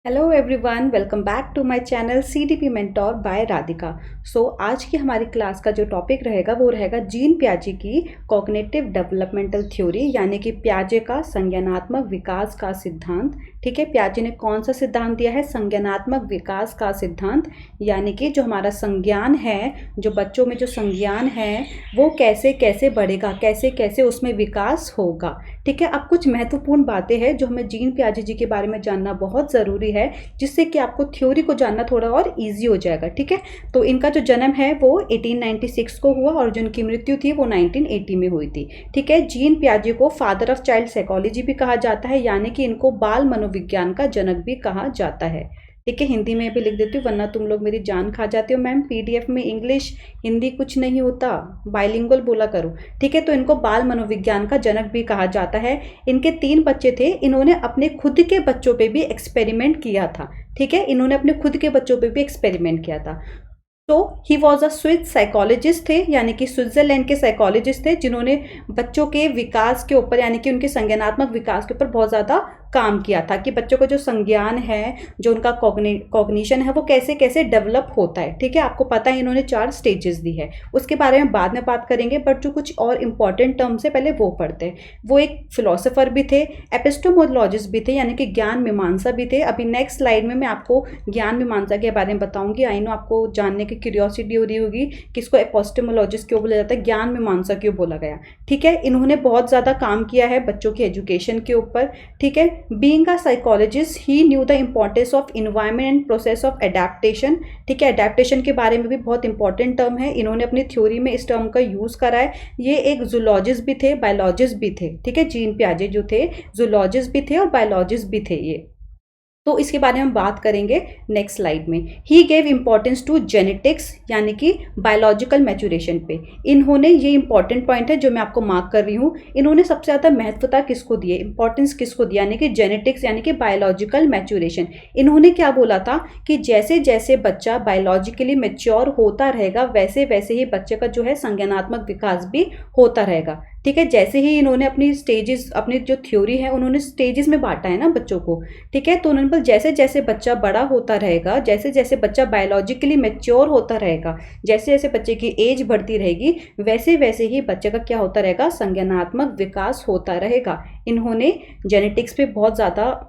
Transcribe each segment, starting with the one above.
Hello everyone, welcome back to my channel CDP mentor by Radhika. आज की हमारी class का जो टॉपिक रहेगा वो रहेगा जीन पियाजे की कॉग्निटिव डेवलपमेंटल थ्योरी, यानी कि पियाजे का संज्ञानात्मक विकास का सिद्धांत। ठीक है, पियाजे ने कौन सा सिद्धांत दिया है? संज्ञानात्मक विकास का सिद्धांत, यानी कि जो हमारा संज्ञान है, जो बच्चों में जो संज्ञान है वो कैसे कैसे बढ़ेगा, कैसे कैसे उसमें विकास होगा। ठीक है, अब कुछ महत्वपूर्ण बातें हैं जो हमें जीन पियाजे जी के बारे में जानना बहुत ज़रूरी है, जिससे कि आपको थ्योरी को जानना थोड़ा और इजी हो जाएगा। ठीक है, तो इनका जो जन्म है वो 1896 को हुआ और जो इनकी मृत्यु थी वो 1980 में हुई थी। ठीक है, जीन पियाजे को फादर ऑफ चाइल्ड साइकोलॉजी भी कहा जाता है, यानी कि इनको बाल मनोविज्ञान का जनक भी कहा जाता है। ठीक है, हिंदी में भी लिख देती हूँ वरना तुम लोग मेरी जान खा जाते हो मैम। पीडीएफ में इंग्लिश हिंदी कुछ नहीं होता, बाइलिंगुअल बोला करो। ठीक है, तो इनको बाल मनोविज्ञान का जनक भी कहा जाता है। इनके 3 बच्चे थे, इन्होंने अपने खुद के बच्चों पे भी एक्सपेरिमेंट किया था। ठीक है, इन्होंने अपने खुद के बच्चों पे भी एक्सपेरिमेंट किया था। तो he was a Swiss psychologist थे, यानी कि स्विट्जरलैंड के साइकोलॉजिस्ट थे, जिन्होंने बच्चों के विकास के ऊपर, यानी कि उनके संज्ञानात्मक विकास के ऊपर बहुत ज़्यादा काम किया था कि बच्चों का जो संज्ञान है, जो उनका कॉग्निशन है, वो कैसे कैसे डेवलप होता है। ठीक है, आपको पता है इन्होंने 4 स्टेजेस दी है, उसके बारे में बाद में बात करेंगे, बट जो कुछ और इंपॉर्टेंट टर्म्स है पहले वो पढ़ते हैं। वो एक फिलोसोफर भी थे, एपिस्टोमोलॉजिस्ट भी थे, यानी कि ज्ञान मीमांसा भी थे। अभी नेक्स्ट स्लाइड में मैं आपको ज्ञान मीमांसा के बारे में बताऊंगी। आई नो आपको जानने की क्यूरियोसिटी हो रही होगी कि इसको एपिस्टोमोलॉजिस्ट क्यों बोला जाता है, ज्ञान मीमांसा क्यों बोला गया। ठीक है, इन्होंने बहुत ज़्यादा काम किया है बच्चों की एजुकेशन के ऊपर। ठीक है, being a psychologist he new the importance of environment and process of adaptation. ठीक है, एडेप्टेशन के बारे में भी बहुत इंपॉर्टेंट टर्म है, इन्होंने अपनी थ्योरी में इस टर्म का यूज़ करा है। ये एक जूलॉजिस्ट भी थे, बायोलॉजिस्ट भी थे। ठीक है, जीन पियाजे जो थे जूलॉजिस्ट भी थे और बायोलॉजिस्ट भी थे ये, तो इसके बारे में बात करेंगे नेक्स्ट स्लाइड में। He gave importance to genetics, यानी कि बायोलॉजिकल मैच्योरेशन पे। इन्होंने, ये इंपॉर्टेंट पॉइंट है जो मैं आपको मार्क कर रही हूँ, इन्होंने सबसे ज़्यादा महत्वता किसको दी है, इंपॉर्टेंस किसको दिया, यानी कि जेनेटिक्स, यानी कि बायोलॉजिकल मैच्योरेशन। इन्होंने क्या बोला था कि जैसे जैसे बच्चा बायोलॉजिकली मेच्योर होता रहेगा वैसे वैसे ही बच्चे का जो है संज्ञानात्मक विकास भी होता रहेगा। ठीक है, जैसे ही इन्होंने अपनी स्टेजेस, अपनी जो थ्योरी है उन्होंने स्टेजेस में बांटा है ना बच्चों को। ठीक है, तो उन्होंने जैसे जैसे बच्चा बड़ा होता रहेगा, जैसे जैसे बच्चा बायोलॉजिकली मेच्योर होता रहेगा, जैसे जैसे बच्चे की एज बढ़ती रहेगी वैसे वैसे ही बच्चे का क्या होता रहेगा, संज्ञानात्मक विकास होता रहेगा। इन्होंने जेनेटिक्स पे बहुत ज़्यादा,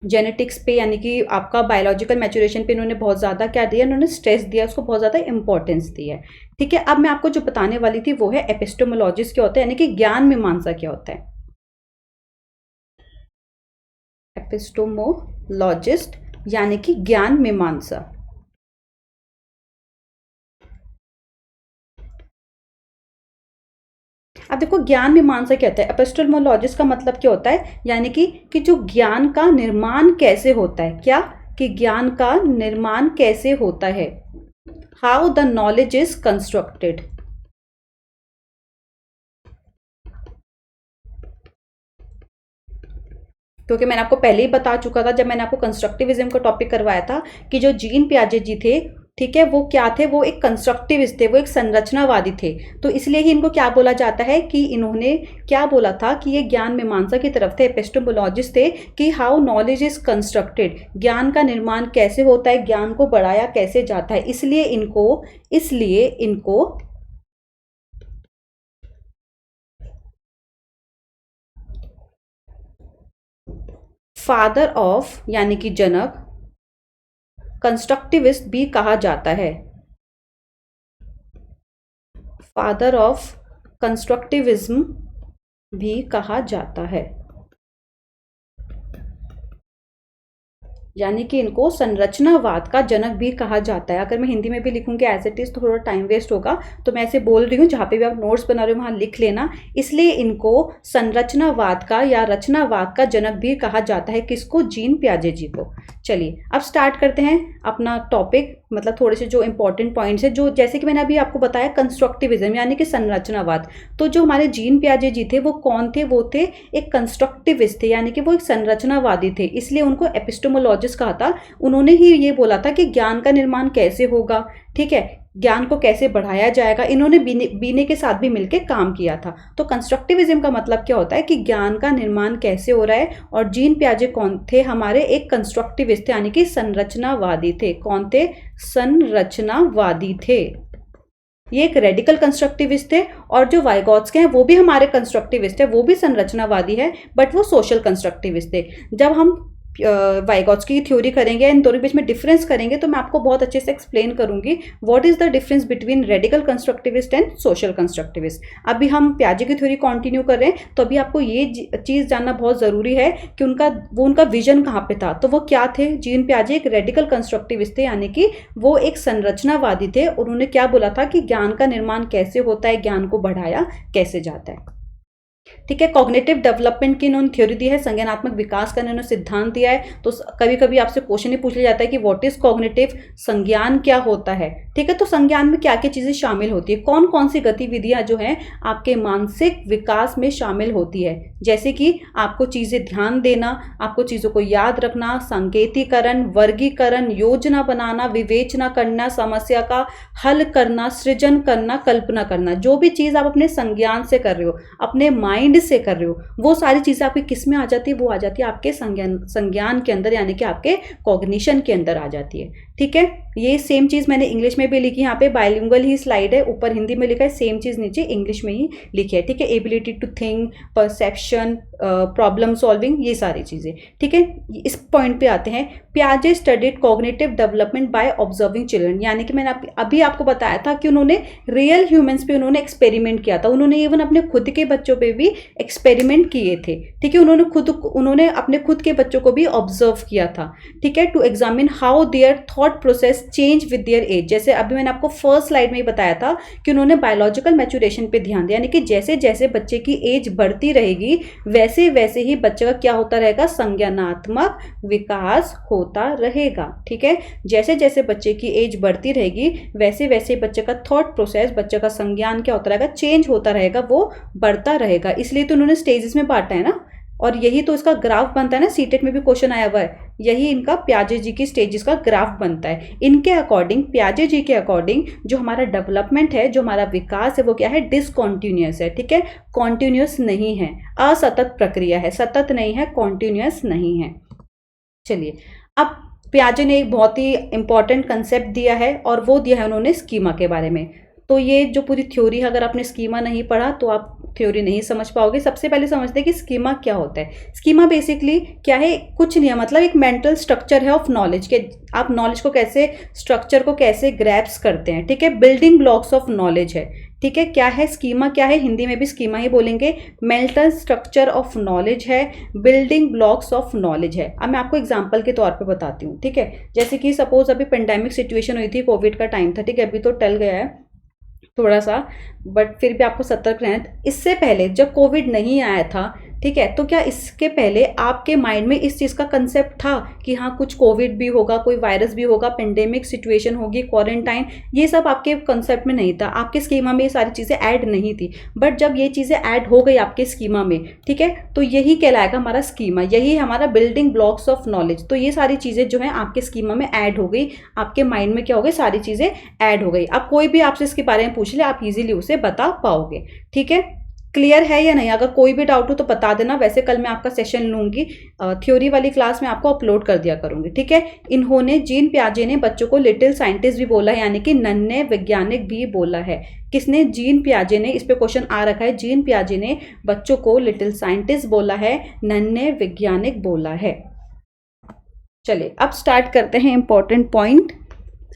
जेनेटिक्स पे यानी कि आपका बायोलॉजिकल मैच्योरेशन पे इन्होंने बहुत ज़्यादा क्या दिया, इन्होंने स्ट्रेस दिया, उसको बहुत ज़्यादा इंपॉर्टेंस दी है। ठीक है, अब मैं आपको जो बताने वाली थी वो है एपिस्टोमोलॉजिस्ट क्या होता है, यानी कि ज्ञान मीमांसा क्या होता है। एपिस्टोमोलॉजिस्ट यानी कि ज्ञान मीमांसा। अब देखो ज्ञान मीमांसा क्या होता है, एपिस्टोमोलॉजिस्ट का मतलब क्या होता है, यानी कि जो ज्ञान का निर्माण कैसे होता है, क्या कि ज्ञान का निर्माण कैसे होता है, how the knowledge is constructed. क्योंकि मैंने आपको पहले ही बता चुका था जब मैंने आपको कंस्ट्रक्टिविज्म का टॉपिक करवाया था कि जो जीन पियाजे जी थे, ठीक है, वो क्या थे, वो एक कंस्ट्रक्टिविस्ट थे, वो एक संरचनावादी थे। तो इसलिए ही इनको क्या बोला जाता है कि इन्होंने क्या बोला था कि ये ज्ञान मीमांसा की तरफ थे, एपिस्टोमोलॉजिस्ट थे, कि हाउ नॉलेज इज कंस्ट्रक्टेड, ज्ञान का निर्माण कैसे होता है, ज्ञान को बढ़ाया कैसे जाता है। इसलिए इनको फादर ऑफ, यानी कि जनक, कंस्ट्रक्टिविस्ट भी कहा जाता है। फादर ऑफ कंस्ट्रक्टिविज्म भी कहा जाता है, यानी कि इनको संरचनावाद का जनक भी कहा जाता है। अगर मैं हिंदी में भी लिखूंगी एज इट इज तो थोड़ा टाइम वेस्ट होगा, तो मैं ऐसे बोल रही हूँ, जहाँ पे भी आप नोट्स बना रहे हो वहाँ लिख लेना। इसलिए इनको संरचनावाद का या रचनावाद का जनक भी कहा जाता है, किसको, जीन पियाजे जी को। चलिए अब स्टार्ट करते हैं अपना टॉपिक, मतलब थोड़े से जो इंपॉर्टेंट पॉइंट्स है, जो जैसे कि मैंने अभी आपको बताया कंस्ट्रक्टिविज्म यानी कि संरचनावाद। तो जो हमारे जीन पियाजे जी थे वो कौन थे, वो थे एक कंस्ट्रक्टिविस्ट थे, यानी कि वो एक संरचनावादी थे, इसलिए उनको एपिस्टोमोलॉजिस्ट कहा था। उन्होंने ही ये बोला था कि ज्ञान का निर्माण कैसे होगा। ठीक है, ज्ञान को कैसे बढ़ाया जाएगा, इन्होंने बीने के साथ भी मिलकर काम किया था। तो कंस्ट्रक्टिविज्म का मतलब क्या होता है कि ज्ञान का निर्माण कैसे हो रहा है। और जीन पियाजे कौन थे, हमारे एक कंस्ट्रक्टिविस्ट थे, यानी कि संरचनावादी थे। कौन थे, संरचनावादी थे। ये एक रेडिकल कंस्ट्रक्टिविस्ट थे। और जो वाइगॉट्स्की हैं वो भी हमारे कंस्ट्रक्टिविस्ट है, वो भी संरचनावादी है, बट वो सोशल कंस्ट्रक्टिविस्ट थे। जब हम वाइगॉट्स्की की थ्योरी करेंगे, इन दोनों के बीच में डिफरेंस करेंगे, तो मैं आपको बहुत अच्छे से एक्सप्लेन करूंगी what is the difference between radical constructivist and social constructivist. अभी हम पियाजे की थ्योरी कंटिन्यू कर रहे हैं, तो अभी आपको ये चीज़ जानना बहुत ज़रूरी है कि उनका विजन कहाँ पे था। तो वो क्या थे, जीन पियाजे एक रेडिकल कंस्ट्रक्टिविस्ट थे, यानी कि वो एक संरचनावादी थे। उन्होंने क्या बोला था कि ज्ञान का निर्माण कैसे होता है, ज्ञान को बढ़ाया कैसे जाता है। ठीक है, कॉग्निटिव डेवलपमेंट की इन्होंने थ्योरी दी है, संज्ञानात्मक विकास का इन्होंने सिद्धांत दिया है। तो कभी कभी आपसे क्वेश्चन ही पूछ लिया जाता है कि व्हाट इज कॉग्निटिव, संज्ञान क्या होता है। ठीक है, तो संज्ञान में क्या क्या चीजें शामिल होती है, कौन कौन सी गतिविधियां जो हैं आपके मानसिक विकास में शामिल होती है। जैसे कि आपको चीजें ध्यान देना, आपको चीजों को याद रखना, संकेतीकरण, वर्गीकरण, योजना बनाना, विवेचना करना, समस्या का हल करना, सृजन करना, कल्पना करना। जो भी चीज आप अपने संज्ञान से कर रहे हो, अपने माइंड से कर रहे हो, वो सारी चीजें आपकी किस में आ जाती है, वो आ जाती है आपके संज्ञान के अंदर, यानी कि आपके कॉग्निशन के अंदर आ जाती है। ठीक है, ये सेम चीज मैंने इंग्लिश में भी लिखी, यहाँ पे बाइलिंगुअल ही स्लाइड है, ऊपर हिंदी में लिखा है, सेम चीज नीचे इंग्लिश में ही लिखी है। ठीक है, ability to think, perception, problem solving, ये सारी चीजें। ठीक है, इस पॉइंट पे आते हैं। पियाजे studied cognitive development by observing children, यानी कि मैंने अभी आपको बताया था कि उन्होंने रियल ह्यूमंस पे उन्होंने एक्सपेरिमेंट किया था। उन्होंने इवन अपने खुद के बच्चों पे भी एक्सपेरिमेंट किए थे। ठीक है, उन्होंने अपने खुद के बच्चों को भी ऑब्जर्व किया था। ठीक है, to examine how their thought process change with their age. जैसे अभी मैंने आपको फर्स्ट स्लाइड में ही बताया था कि उन्होंने बायोलॉजिकल मैच्योरेशन पे ध्यान दिया, यानी कि जैसे जैसे बच्चे की एज बढ़ती रहेगी वैसे वैसे ही बच्चे का क्या होता रहेगा, संज्ञानात्मक विकास होता रहेगा। ठीक है, जैसे जैसे बच्चे की एज बढ़ती रहेगी वैसे वैसे बच्चे का थॉट प्रोसेस, बच्चे का संज्ञान क्या होता रहेगा, चेंज होता रहेगा, वो बढ़ता रहेगा। इसलिए तो उन्होंने स्टेजेस में बांटा है ना, और यही तो इसका ग्राफ बनता है ना, सीटेट में भी क्वेश्चन आया हुआ है, यही इनका पियाजे जी की स्टेजेस का ग्राफ बनता है। इनके अकॉर्डिंग, पियाजे जी के अकॉर्डिंग जो हमारा डेवलपमेंट है, जो हमारा विकास है, वो क्या है, डिसकॉन्टिन्यूअस है। ठीक है, कॉन्टिन्यूअस नहीं है, असतत प्रक्रिया है, सतत नहीं है, कॉन्टिन्यूअस नहीं है। चलिए, अब पियाजे ने एक बहुत ही इंपॉर्टेंट कंसेप्ट दिया है, और वो दिया है उन्होंने स्कीमा के बारे में। तो ये जो पूरी थ्योरी है, अगर आपने स्कीमा नहीं पढ़ा तो आप थ्योरी नहीं समझ पाओगे। सबसे पहले समझते हैं कि स्कीमा क्या होता है। स्कीमा बेसिकली क्या है, कुछ नहीं है, मतलब एक मेंटल स्ट्रक्चर है ऑफ नॉलेज के, आप नॉलेज को कैसे, स्ट्रक्चर को कैसे ग्रैप्स करते हैं। ठीक है, बिल्डिंग ब्लॉक्स ऑफ नॉलेज है। ठीक है, क्या है स्कीमा, क्या है, हिंदी में भी स्कीमा ही बोलेंगे। मेंटल स्ट्रक्चर ऑफ नॉलेज है, बिल्डिंग ब्लॉक्स ऑफ नॉलेज है। अब मैं आपको एग्जांपल के तौर पे बताती हूँ। ठीक है, जैसे कि सपोज अभी पेंडेमिक सिचुएशन हुई थी, कोविड का टाइम था। ठीक है, अभी तो टल गया है थोड़ा सा, बट फिर भी आपको सतर्क रहना है। इससे पहले जब कोविड नहीं आया था, ठीक है, तो क्या इसके पहले आपके माइंड में इस चीज़ का कंसेप्ट था कि हाँ कुछ कोविड भी होगा, कोई वायरस भी होगा, पेंडेमिक सिचुएशन होगी, क्वारंटाइन, ये सब आपके कंसेप्ट में नहीं था, आपके स्कीमा में ये सारी चीज़ें ऐड नहीं थी। बट जब ये चीज़ें ऐड हो गई आपके स्कीमा में, ठीक है, तो यही कहलाएगा हमारा स्कीमा, यही हमारा बिल्डिंग ब्लॉक्स ऑफ नॉलेज। तो ये सारी चीज़ें जो है आपके स्कीमा में ऐड हो गई, आपके माइंड में क्या हो गई, सारी चीज़ें ऐड हो गई। अब कोई भी आपसे इसके बारे में पूछ ले, आप इजीली उसे बता पाओगे। ठीक है, क्लियर है या नहीं? अगर कोई भी डाउट हो तो बता देना। वैसे कल मैं आपका सेशन लूंगी, थ्योरी वाली क्लास में आपको अपलोड कर दिया करूंगी। ठीक है, इन्होंने, जीन पियाजे ने बच्चों को लिटिल साइंटिस्ट भी बोला है, यानी कि नन्हे वैज्ञानिक भी बोला है। किसने? जीन पियाजे ने। इस पे क्वेश्चन आ रखा है, जीन पियाजे ने बच्चों को लिटिल साइंटिस्ट बोला है, नन्हे वैज्ञानिक बोला है। चलिए अब स्टार्ट करते हैं इंपॉर्टेंट पॉइंट,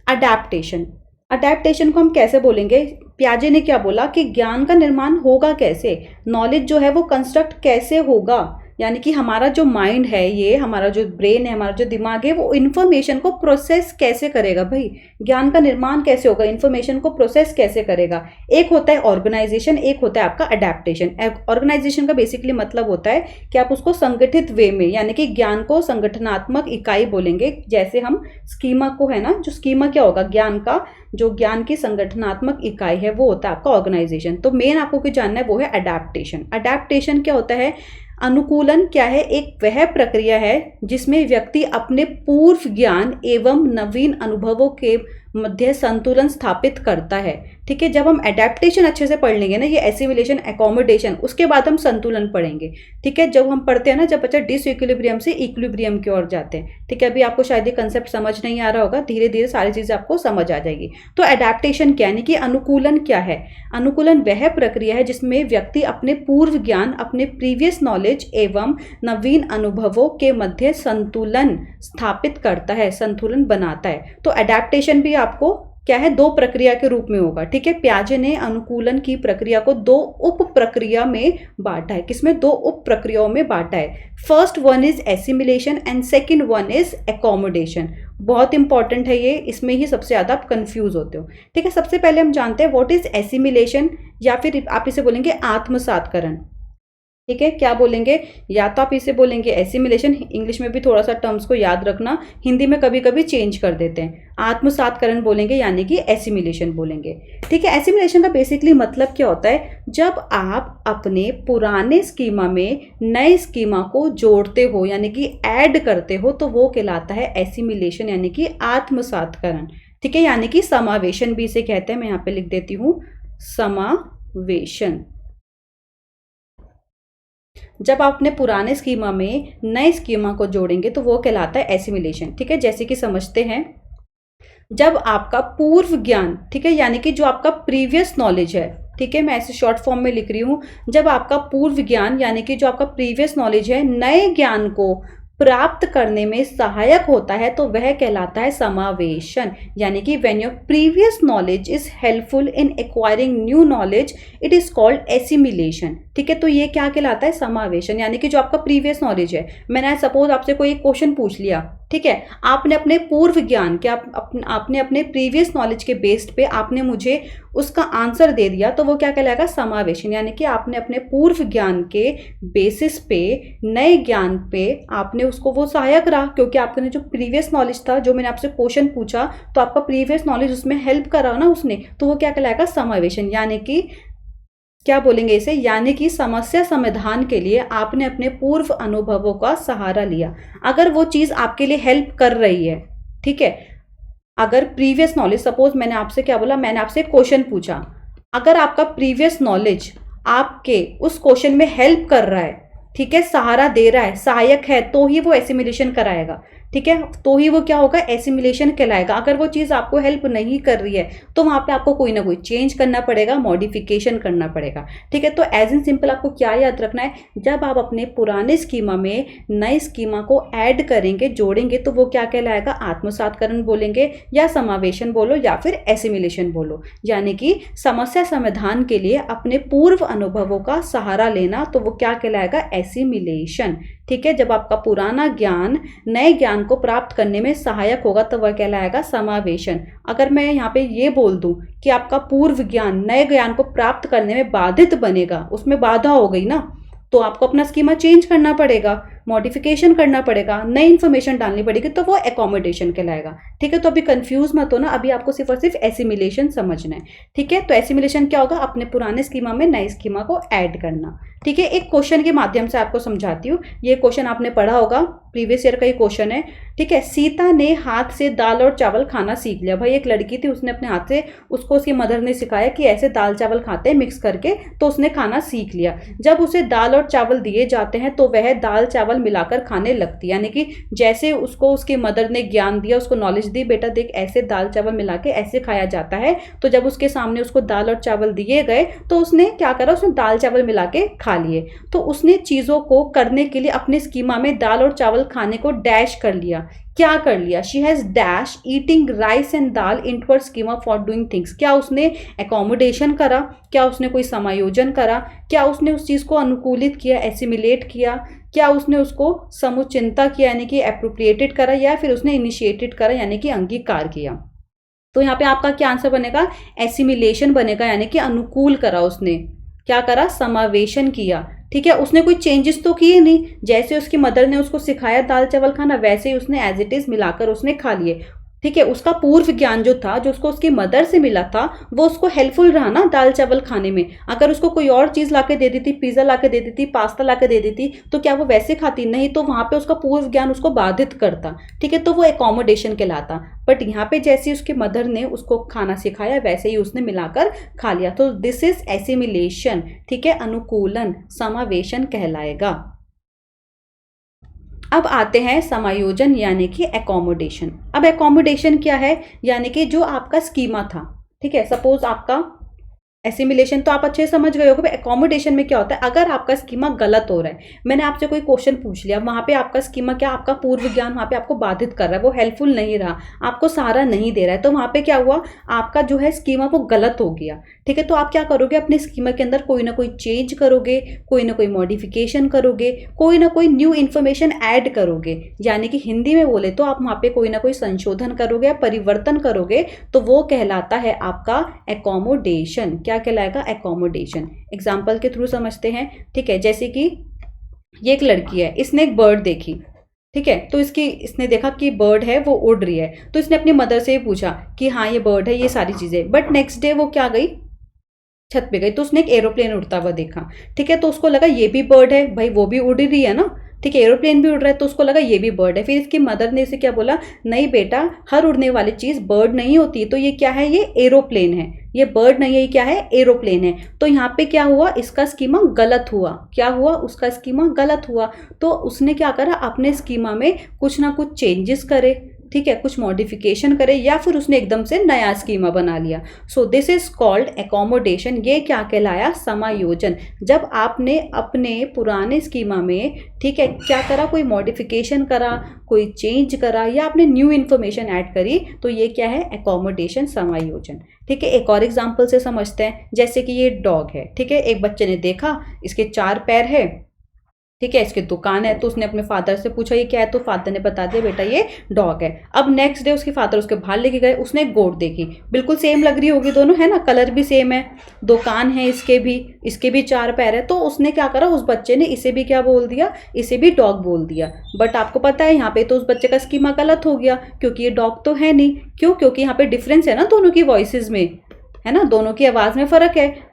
अडैप्टेशन। अडैप्टेशन को हम कैसे बोलेंगे? पियाजे ने क्या बोला कि ज्ञान का निर्माण होगा कैसे, नॉलेज जो है वो कंस्ट्रक्ट कैसे होगा, यानी कि हमारा जो माइंड है, ये हमारा जो ब्रेन है, हमारा जो दिमाग है, वो इन्फॉर्मेशन को प्रोसेस कैसे करेगा। भाई ज्ञान का निर्माण कैसे होगा, इन्फॉर्मेशन को प्रोसेस कैसे करेगा। एक होता है ऑर्गेनाइजेशन, एक होता है आपका अडैप्टेशन। ऑर्गेनाइजेशन का बेसिकली मतलब होता है कि आप उसको संगठित वे में, यानी कि ज्ञान को संगठनात्मक इकाई बोलेंगे। जैसे हम स्कीमा को, है ना, जो स्कीमा क्या होगा, ज्ञान का, जो ज्ञान की संगठनात्मक इकाई है वो होता है आपका ऑर्गेनाइजेशन। तो मेन आपको क्या जानना है वो है अडैप्टेशन। अडैप्टेशन क्या होता है? अनुकूलन क्या है? एक वह प्रक्रिया है जिसमें व्यक्ति अपने पूर्व ज्ञान एवं नवीन अनुभवों के मध्य संतुलन स्थापित करता है। ठीक है, जब हम एडेप्टेशन अच्छे से पढ़ लेंगे ना, ये एसिमिलेशन, एकोमोडेशन, उसके बाद हम संतुलन पढ़ेंगे। ठीक है, जब हम पढ़ते हैं ना, जब बच्चा डिसइक्विलिब्रियम से इक्विलिब्रियम की ओर जाते हैं। ठीक है, अभी आपको शायद ये कंसेप्ट समझ नहीं आ रहा होगा, धीरे धीरे सारी चीजें आपको समझ आ जाएगी। तो एडेप्टेशन क्या, यानी कि अनुकूलन क्या है? अनुकूलन वह प्रक्रिया है जिसमें व्यक्ति अपने पूर्व ज्ञान, अपने प्रीवियस नॉलेज एवं नवीन अनुभवों के मध्य संतुलन स्थापित करता है, संतुलन बनाता है। तो एडेप्टेशन भी आपको क्या है, दो प्रक्रिया के रूप में होगा। ठीक है, पियाजे ने अनुकूलन की प्रक्रिया को दो उप प्रक्रिया में बांटा है। किसमें? दो उप प्रक्रियाओं में बांटा है। First one is assimilation and second one is accommodation. बहुत इंपॉर्टेंट है ये, इसमें ही सबसे ज्यादा आप कंफ्यूज होते हो। ठीक है, सबसे पहले हम जानते हैं व्हाट इज एसिमिलेशन, या फिर आप इसे बोलेंगे आत्मसातकरण। ठीक है, क्या बोलेंगे? या तो आप इसे बोलेंगे एसिमिलेशन, इंग्लिश में भी थोड़ा सा टर्म्स को याद रखना, हिंदी में कभी कभी चेंज कर देते हैं। आत्मसातकरण बोलेंगे यानी कि एसिमिलेशन बोलेंगे। ठीक है, एसिमिलेशन का बेसिकली मतलब क्या होता है? जब आप अपने पुराने स्कीमा में नए स्कीमा को जोड़ते हो, यानी कि ऐड करते हो, तो वो कहलाता है एसिमिलेशन, यानी कि आत्मसातकरण। ठीक है, यानी कि समावेशन भी इसे कहते हैं। मैं यहाँ पे लिख देती हूँ समावेशन। जब आप अपने पुराने स्कीमा में नए स्कीमा को जोड़ेंगे तो वो कहलाता है एसिमिलेशन। ठीक है, जैसे कि समझते हैं, जब आपका पूर्व ज्ञान, ठीक है, यानी कि जो आपका प्रीवियस नॉलेज है, ठीक है, मैं ऐसे शॉर्ट फॉर्म में लिख रही हूं, जब आपका पूर्व ज्ञान यानी कि जो आपका प्रीवियस नॉलेज है नए ज्ञान को प्राप्त करने में सहायक होता है, तो वह कहलाता है समावेशन। यानी कि when your previous knowledge is helpful in acquiring new knowledge, it is called assimilation. ठीक है, तो ये क्या कहलाता है? समावेशन। यानी कि जो आपका प्रीवियस नॉलेज है, मैंने सपोज आपसे कोई एक क्वेश्चन पूछ लिया, ठीक है, आपने अपने पूर्व ज्ञान के आपने अपने प्रीवियस नॉलेज के बेस्ड पे आपने मुझे उसका आंसर दे दिया, तो वो क्या कहलाएगा? समावेशन। यानी कि आपने अपने पूर्व ज्ञान के बेसिस पे नए ज्ञान पे आपने उसको वो सहायक रहा, क्योंकि आपने जो प्रीवियस नॉलेज था, जो मैंने आपसे क्वेश्चन पूछा, तो आपका प्रीवियस नॉलेज उसमें हेल्प करा ना उसने, तो वो क्या कहलाएगा? समावेशन। यानी कि क्या बोलेंगे इसे? यानी कि समस्या समाधान के लिए आपने अपने पूर्व अनुभवों का सहारा लिया। अगर वो चीज आपके लिए हेल्प कर रही है, ठीक है, अगर प्रीवियस नॉलेज, सपोज मैंने आपसे क्या बोला, मैंने आपसे क्वेश्चन पूछा, अगर आपका प्रीवियस नॉलेज आपके उस क्वेश्चन में हेल्प कर रहा है, ठीक है, सहारा दे रहा है, सहायक है, तो ही वो एसिमिलेशन कराएगा। ठीक है, तो ही वो क्या होगा? एसिमिलेशन कहलाएगा। अगर वो चीज आपको हेल्प नहीं कर रही है तो वहां पे आपको कोई ना कोई चेंज करना पड़ेगा, मॉडिफिकेशन करना पड़ेगा। ठीक है, तो एज इन सिंपल आपको क्या याद रखना है? जब आप अपने पुराने स्कीमा में नए स्कीमा को ऐड करेंगे, जोड़ेंगे, तो वो क्या कहलाएगा? आत्मसातकरण बोलेंगे, या समावेशन बोलो, या फिर एसिमिलेशन बोलो। यानी कि समस्या समाधान के लिए अपने पूर्व अनुभवों का सहारा लेना, तो वो क्या कहलाएगा? एसिमिलेशन। ठीक है, जब आपका पुराना ज्ञान नए ज्ञान को प्राप्त करने में सहायक होगा, तो वह कहलाएगा समावेशन। अगर मैं यहाँ पे ये बोल दूं कि आपका पूर्व ज्ञान नए ज्ञान को प्राप्त करने में बाधित बनेगा, उसमें बाधा हो गई ना, तो आपको अपना स्कीमा चेंज करना पड़ेगा, मॉडिफिकेशन करना पड़ेगा, नई इन्फॉर्मेशन डालनी पड़ेगी, तो वो एकोमोडेशन कहलाएगा। ठीक है, तो अभी कंफ्यूज मत हो ना, अभी आपको सिर्फ और सिर्फ एसिमिलेशन समझना है। ठीक है, तो एसिमिलेशन क्या होगा? अपने पुराने स्कीमा में नए स्कीमा को ऐड करना। ठीक है, एक क्वेश्चन के माध्यम से आपको समझाती हूँ। ये क्वेश्चन आपने पढ़ा होगा, प्रीवियस ईयर का ये क्वेश्चन है। ठीक है, सीता ने हाथ से दाल और चावल खाना सीख लिया। भाई एक लड़की थी, उसने अपने हाथ से, उसको उसकी मदर ने सिखाया कि ऐसे दाल चावल खाते हैं मिक्स करके, तो उसने खाना सीख लिया। जब उसे दाल और चावल दिए जाते हैं तो वह दाल चावल मिलाकर खाने लगती है। यानी कि जैसे उसको उसकी मदर ने ज्ञान दिया, उसको नॉलेज दी, बेटा देख ऐसे दाल चावल मिला के ऐसे खाया जाता है, तो जब उसके सामने उसको दाल और चावल दिए गए तो उसने क्या करा? उसने दाल चावल मिला के खा लिए। तो उसने चीजों को करने के लिए अपने स्कीमा में दाल और चावल खाने को डैश कर लिया। क्या कर लिया? She has dash eating rice and dal into her schema for doing things. क्या उसने एकोमोडेशन करा? क्या उसने कोई समायोजन करा? क्या उसने उस चीज को अनुकूलित किया, एसिमिलेट किया? क्या उसने उसको समुचिंता किया, यानी कि एप्रोप्रिएटेड करा, या फिर उसने इनिशिएटेड करा, यानी कि अंगीकार किया? तो यहाँ पे आपका क्या आंसर बनेगा? एसिमिलेशन बनेगा, यानी कि अनुकूल करा उसने। क्या करा? समावेशन किया। ठीक है, उसने कोई चेंजेस तो किए नहीं, जैसे उसकी मदर ने उसको सिखाया दाल चावल खाना, वैसे ही उसने एज इट इज मिलाकर उसने खा लिए। ठीक है, उसका पूर्व ज्ञान जो था, जो उसको उसकी मदर से मिला था, वो उसको हेल्पफुल रहा ना दाल चावल खाने में। अगर उसको कोई और चीज लाके दे देती, पिज्जा लाके दे देती, पास्ता लाके दे देती, तो क्या वो वैसे खाती? नहीं, तो वहां पे उसका पूर्व ज्ञान उसको बाधित करता। ठीक है, तो वो एकोमोडेशन कहलाता। बट यहाँ पे जैसे उसकी मदर ने उसको खाना सिखाया, वैसे ही उसने मिलाकर खा लिया, तो दिस इज एसिमिलेशन। ठीक है, अनुकूलन, समावेशन कहलाएगा। अब आते हैं समायोजन यानी कि एकोमोडेशन। अब एकोमोडेशन क्या है? यानी कि जो आपका स्कीमा था, ठीक है, सपोज आपका एसिमिलेशन तो आप अच्छे से समझ गए होगे। एकोमोडेशन में क्या होता है? अगर आपका स्कीमा गलत हो रहा है, मैंने आपसे कोई क्वेश्चन पूछ लिया, वहां पे आपका स्कीमा क्या, आपका पूर्व ज्ञान वहां पे आपको बाधित कर रहा है, वो हेल्पफुल नहीं रहा, आपको सहारा नहीं दे रहा है, तो वहां पे क्या हुआ, आपका जो है स्कीमा वो गलत हो गया। ठीक है, तो आप क्या करोगे, अपने स्कीमा के अंदर कोई ना कोई चेंज करोगे, कोई ना कोई मॉडिफिकेशन करोगे, कोई ना कोई न्यू इन्फॉर्मेशन ऐड करोगे, यानी कि हिंदी में बोले तो आप वहां पे कोई ना कोई संशोधन करोगे या परिवर्तन करोगे, तो वो कहलाता है आपका एकोमोडेशन। क्या कहलाएगा? एकोमोडेशन। एग्जाम्पल के थ्रू समझते हैं। ठीक है, जैसे कि ये एक लड़की है, इसने एक बर्ड देखी, ठीक है, तो इसने देखा कि बर्ड है वो उड़ रही है, तो इसने अपनी मदर से पूछा कि हाँ ये बर्ड है, ये सारी चीजें। बट नेक्स्ट डे वो क्या गई, छत पे गई, तो उसने एक एरोप्लेन उड़ता हुआ देखा। ठीक है, तो उसको लगा ये भी बर्ड है, भाई वो भी उड़ रही है ना, ठीक है, एरोप्लेन भी उड़ रहा है, तो उसको लगा ये भी बर्ड है। फिर इसकी मदर ने इसे क्या बोला, नहीं बेटा, हर उड़ने वाली चीज बर्ड नहीं होती, तो ये क्या है, ये एरोप्लेन है, ये बर्ड नहीं है, ये क्या है, एरोप्लेन है। तो यहाँ पे क्या हुआ, इसका स्कीमा गलत हुआ। क्या हुआ, उसका स्कीमा गलत हुआ। तो उसने क्या करा, अपने स्कीमा में कुछ ना कुछ चेंजेस करे, ठीक है, कुछ मॉडिफिकेशन करे, या फिर उसने एकदम से नया स्कीमा बना लिया। सो दिस इज कॉल्ड एकोमोडेशन। ये क्या कहलाया, समायोजन। जब आपने अपने पुराने स्कीमा में, ठीक है, क्या करा, कोई मॉडिफिकेशन करा, कोई चेंज करा, या आपने न्यू इन्फॉर्मेशन ऐड करी, तो ये क्या है, एकोमोडेशन, समायोजन। ठीक है, एक और एग्जाम्पल से समझते हैं। जैसे कि ये डॉग है, ठीक है, एक बच्चे ने देखा इसके 4 पैर है, ठीक है, इसकी दुकान है, तो उसने अपने फादर से पूछा ये क्या है, तो फादर ने बता दिया बेटा ये डॉग है। अब नेक्स्ट डे उसके फादर उसके बाहर लेके गए, उसने एक गोट देखी, बिल्कुल सेम लग रही होगी दोनों, है ना, कलर भी सेम है, दुकान है इसके भी 4 पैर है, तो उसने क्या करा, उस बच्चे ने इसे भी क्या बोल दिया, इसे भी डॉग बोल दिया। बट आपको पता है यहाँ पे तो उस बच्चे का स्कीमा गलत हो गया, क्योंकि ये डॉग तो है नहीं। क्यों? क्योंकि यहाँ पे डिफरेंस है ना दोनों की वॉइसेस में, है ना, दोनों की आवाज में फर्क है।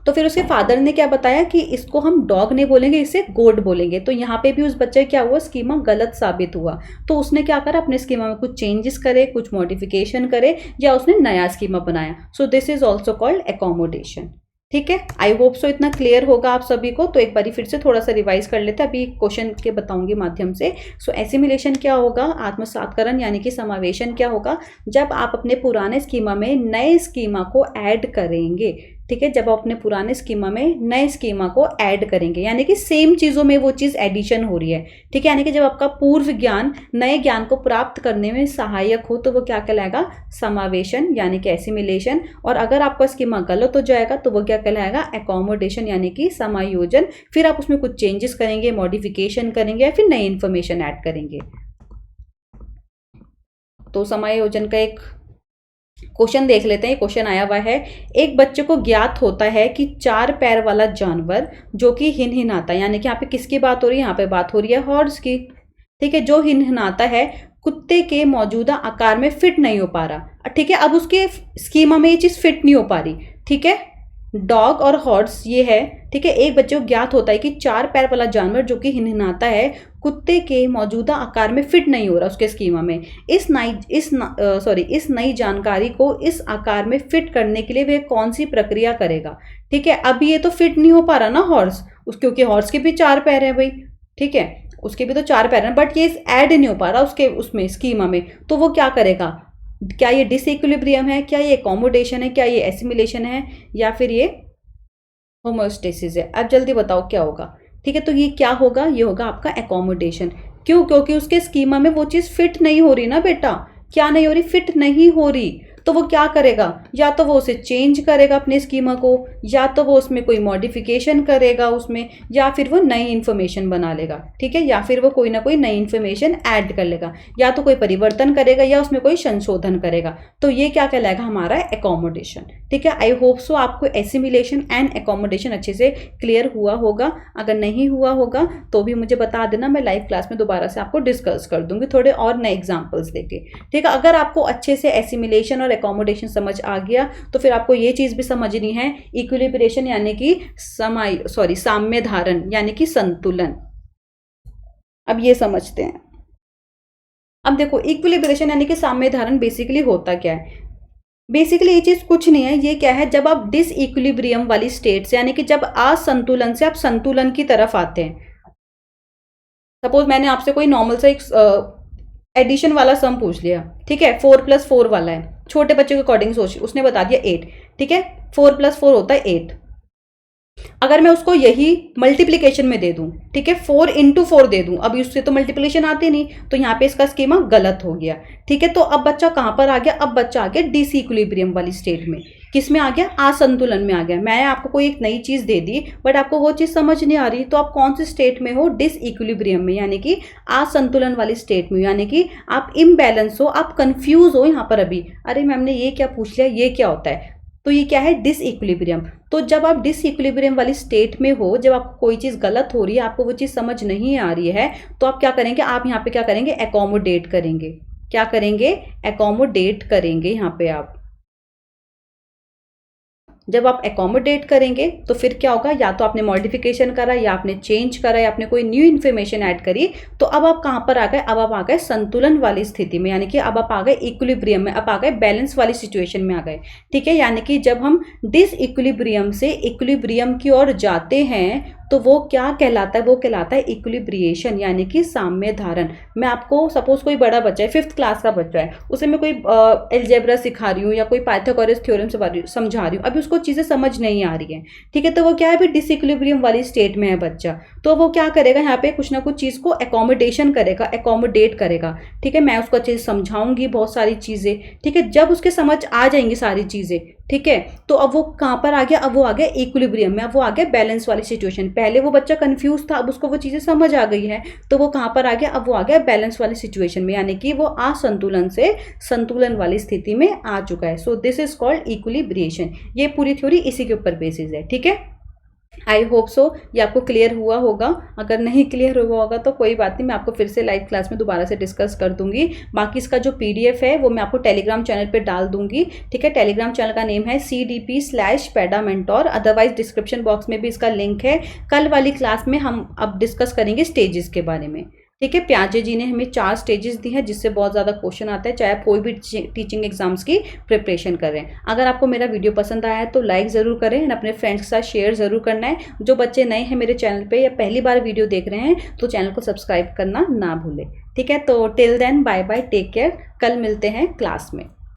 तो फिर उसके फादर ने क्या बताया कि इसको हम डॉग नहीं बोलेंगे, इसे गोट बोलेंगे। तो यहाँ पे भी उस बच्चे क्या हुआ, स्कीमा गलत साबित हुआ। तो उसने क्या करा, अपने स्कीमा में कुछ चेंजेस करे, कुछ मॉडिफिकेशन करे, या उसने नया स्कीमा बनाया। सो this is also called accommodation. ठीक है, आई होप सो इतना क्लियर होगा आप सभी को। तो एक बार फिर से थोड़ा सा रिवाइज कर लेते हैं, अभी क्वेश्चन के बताऊंगी माध्यम से। सो एसिमिलेशन क्या होगा, आत्मसातकरण यानी कि समावेशन क्या होगा, जब आप अपने पुराने स्कीमा में नए स्कीमा को ऐड करेंगे। ठीक है, जब आप अपने पुराने स्कीमा में नए स्कीमा को ऐड करेंगे, यानी कि सेम चीज़ों में वो चीज़ एडिशन हो रही है। ठीक है, यानी कि जब आपका पूर्व ज्ञान नए ज्ञान को प्राप्त करने में सहायक हो, तो वो क्या कहलाएगा, समावेशन यानी कि एसिमिलेशन। और अगर आपका स्कीमा गलत हो जाएगा तो वो क्या कहलाएगा, एकोमोडेशन यानी कि समायोजन। फिर आप उसमें कुछ चेंजेस करेंगे, मॉडिफिकेशन करेंगे, या फिर नई इंफॉर्मेशन ऐड करेंगे। तो समायोजन का एक क्वेश्चन देख लेते हैं। क्वेश्चन आया हुआ है, एक बच्चे को ज्ञात होता है कि 4 पैर वाला जानवर जो कि हिनहिनाता है, यानी कि यहाँ पे किसकी बात हो रही है, यहाँ पे बात हो रही है हॉर्स की। ठीक है, जो हिनहिनाता है कुत्ते के मौजूदा आकार में फिट नहीं हो पा रहा। ठीक है, अब उसके स्कीमा में ये चीज फिट नहीं हो पा रही। ठीक है, डॉग और हॉर्स ये है। ठीक है, एक बच्चे को ज्ञात होता है कि 4 पैर वाला जानवर जो कि हिनहिनाता है कुत्ते के मौजूदा आकार में फिट नहीं हो रहा उसके स्कीमा में। इस नई जानकारी को इस आकार में फिट करने के लिए वह कौन सी प्रक्रिया करेगा। ठीक है, अभी ये तो फिट नहीं हो पा रहा ना हॉर्स, क्योंकि हॉर्स के भी 4 पैर है भाई। ठीक है, उसके भी तो 4 पैर हैं, बट ये ऐड नहीं हो पा रहा उसके उसमें स्कीमा में, तो वो क्या करेगा, क्या ये डिसइक्विलिब्रियम है, क्या ये एकोमोडेशन है, क्या ये एसिमिलेशन है, या फिर ये होमोस्टेसिस है। अब जल्दी बताओ क्या होगा। ठीक है, तो ये क्या होगा, ये होगा आपका एकोमोडेशन। क्यों? क्योंकि उसके स्कीमा में वो चीज फिट नहीं हो रही ना बेटा। क्या नहीं हो रही, फिट नहीं हो रही। तो वो क्या करेगा, या तो वो उसे चेंज करेगा अपने स्कीमा को, या तो वो उसमें कोई मॉडिफिकेशन करेगा उसमें, या फिर वो नई इन्फॉर्मेशन बना लेगा, ठीक है, या फिर वो कोई ना कोई नई इन्फॉर्मेशन ऐड कर लेगा, या तो कोई परिवर्तन करेगा या उसमें कोई संशोधन करेगा। तो ये क्या कहलाएगा, हमारा एकोमोडेशन। ठीक है, आई होप सो आपको एसिमिलेशन एंड एकोमोडेशन अच्छे से क्लियर हुआ होगा। अगर नहीं हुआ होगा तो भी मुझे बता देना, मैं लाइव क्लास में दोबारा से आपको डिस्कस कर दूंगी थोड़े और नए एग्जांपल्स देके। ठीक है, अगर आपको अच्छे से एसिमिलेशन और एकोमोडेशन समझ आ गया तो फिर आपको ये चीज भी समझनी है, इक्विलिब्रेशन यानी कि साम्य धारण यानी कि संतुलन। अब ये समझते हैं। अब देखो, इक्विलिब्रेशन यानी कि साम्य धारण बेसिकली होता क्या है। बेसिकली ये चीज कुछ नहीं है, ये क्या है, जब आप डिस इक्विलिब्रियम वाली स्टेट से यानी कि जब असंतुलन से आप संतुलन की तरफ आते हैं। सपोज मैंने आपसे कोई नॉर्मल सा एक एडिशन वाला सम पूछ लिया, ठीक है, 4+4 वाला है, छोटे बच्चे के अकॉर्डिंग सोच, उसने बता दिया 8, ठीक है, 4+4 होता है 8। अगर मैं उसको यही मल्टीप्लीकेशन में दे दूं, ठीक है, 4×4 दे दूं, अभी उससे तो मल्टीप्लीकेशन आती नहीं, तो यहाँ पे इसका स्कीमा गलत हो गया। ठीक है, तो अब बच्चा कहां पर आ गया, अब बच्चा आ गया डिसइक्विलिब्रियम वाली स्टेट में। किस में आ गया, असंतुलन में आ गया। मैं आपको कोई एक नई चीज दे दी बट आपको वो चीज समझ नहीं आ रही, तो आप कौन सी स्टेट में हो, डिसइक्विलिब्रियम में, यानी कि असंतुलन वाली स्टेट में, यानी कि आप इम्बैलेंस हो, आप कंफ्यूज हो यहाँ पर अभी, अरे मैम ने ये क्या पूछ लिया, ये क्या होता है, तो ये क्या है, डिसइक्विलिब्रियम। तो जब आप डिसइक्विलिब्रियम वाली स्टेट में हो, जब आपको कोई चीज गलत हो रही है, आपको वो चीज समझ नहीं आ रही है, तो आप क्या करेंगे, आप यहाँ पे क्या करेंगे, एकोमोडेट करेंगे। क्या करेंगे, एकोमोडेट करेंगे। यहाँ पे आप जब आप एकोमोडेट करेंगे तो फिर क्या होगा, या तो आपने मॉडिफिकेशन करा, या आपने चेंज करा, या आपने कोई न्यू इन्फॉर्मेशन ऐड करी, तो अब आप कहां पर आ गए, अब आप आ गए संतुलन वाली स्थिति में, यानी कि अब आप आ गए इक्विलिब्रियम में, अब आ गए बैलेंस वाली सिचुएशन में आ गए। ठीक है, यानी कि जब हम डिस इक्विलिब्रियम से इक्विलिब्रियम की ओर जाते हैं तो वो क्या कहलाता है, वो कहलाता है इक्विलिब्रिएशन यानी कि साम्य धारण। मैं आपको सपोज कोई बड़ा बच्चा है, 5th क्लास का बच्चा है, उसे मैं कोई एल्जेब्रा सिखा रही हूँ या कोई पाइथागोरस थ्योरम समझा रही हूँ, अभी उसको चीजें समझ नहीं आ रही है। ठीक है, तो वो क्या है, अभी डिसइक्विलिब्रियम वाली स्टेट में है बच्चा, तो वो क्या करेगा, यहाँ पे कुछ ना कुछ चीज को एकोमोडेशन करेगा, एकोमोडेट करेगा। ठीक है, मैं उसको अच्छे से समझाऊंगी बहुत सारी चीजें। ठीक है, जब उसके समझ आ जाएंगी सारी चीजें, ठीक है, तो अब वो कहां पर आ गया, अब वो आ गया इक्विलिब्रियम में, अब वो आ गया बैलेंस वाली सिचुएशन। पहले वो बच्चा कंफ्यूज था, अब उसको वो चीजें समझ आ गई है, तो वो कहां पर आ गया, अब वो आ गया बैलेंस वाली सिचुएशन में, यानी कि वो असंतुलन से संतुलन वाली स्थिति में आ चुका है। So this is called equilibration. ये पूरी थ्योरी इसी के ऊपर बेसिस है। ठीक है, आई होप सो ये आपको क्लियर हुआ होगा। अगर नहीं क्लियर हुआ होगा तो कोई बात नहीं, मैं आपको फिर से लाइव क्लास में दोबारा से डिस्कस कर दूंगी। बाकी इसका जो PDF है वो मैं आपको टेलीग्राम चैनल पे डाल दूंगी। ठीक है, टेलीग्राम चैनल का नेम है CDP/पेडामेंटोर, अदरवाइज डिस्क्रिप्शन बॉक्स में भी इसका लिंक है। कल वाली क्लास में हम अब डिस्कस करेंगे स्टेजेस के बारे में। ठीक है, प्याजे जी ने हमें 4 स्टेजेस दी हैं जिससे बहुत ज़्यादा क्वेश्चन आता है, चाहे आप कोई भी टीचिंग एग्जाम्स की प्रिपरेशन कर रहे हैं। अगर आपको मेरा वीडियो पसंद आया है तो लाइक ज़रूर करें एंड अपने फ्रेंड्स के साथ शेयर ज़रूर करना है। जो बच्चे नए हैं मेरे चैनल पे या पहली बार वीडियो देख रहे हैं तो चैनल को सब्सक्राइब करना ना भूलें। ठीक है, तो till then bye bye, take care, कल मिलते हैं क्लास में।